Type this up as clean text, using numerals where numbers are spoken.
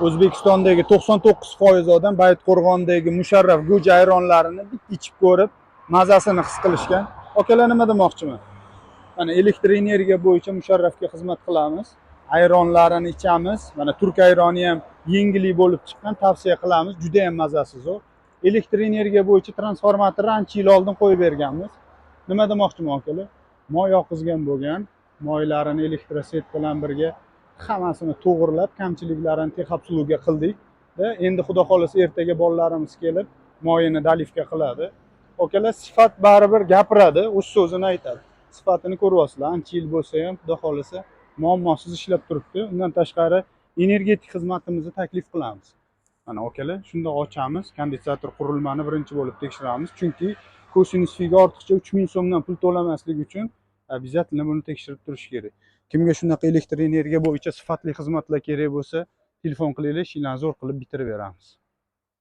O'zbekistondagi 99% odam Bayatqo'rg'ondagi Musharraf go'ja ayronlarini bitta ichib ko'rib, mazasini his qilishgan. Akalar, nima demoqchiman? Mana elektr energiya bo'yicha Musharrafga xizmat qilamiz. Ayronlarini ichamiz. Mana turk ayroni ham yengili bo'lib chiqqan, tavsiya qilamiz. Juda ham mazasi zo'r. Elektr energiya bo'yicha transformatorni ancha yil oldin qo'yib berganmiz. Nima demoqchiman akalar? Moy oqizgan bo'lgan, moylarini elektroset bilan birga hammasini to'g'irlab, kamchiliklarini texobsluga qildik. Endi xudo xolasa ertaga bolalarimiz kelib, moyini dalivka qiladi. Akalar, sifat baribir gapiradi, o'z so'zini aytadi. Sifatini ko'ryapsizlar, ancha yil bo'lsa ham xudo xolasa muammosiz ishlab turibdi. Undan tashqari energetik xizmatimizni taklif qilamiz. Mana akalar, shunda ochamiz, konditsator qurilmani birinchi bo'lib tekshiramiz, chunki kosinusfiga ortiqcha 3000 so'mdan pul to'lamaslik uchun обязательно buni tekshirib turish kerak. Kimga shunaqa elektr energiya bo'yicha sifatli xizmatlar kerak bo'lsa, telefon qilinglar, ishlarni zo'r qilib bitirib beramiz.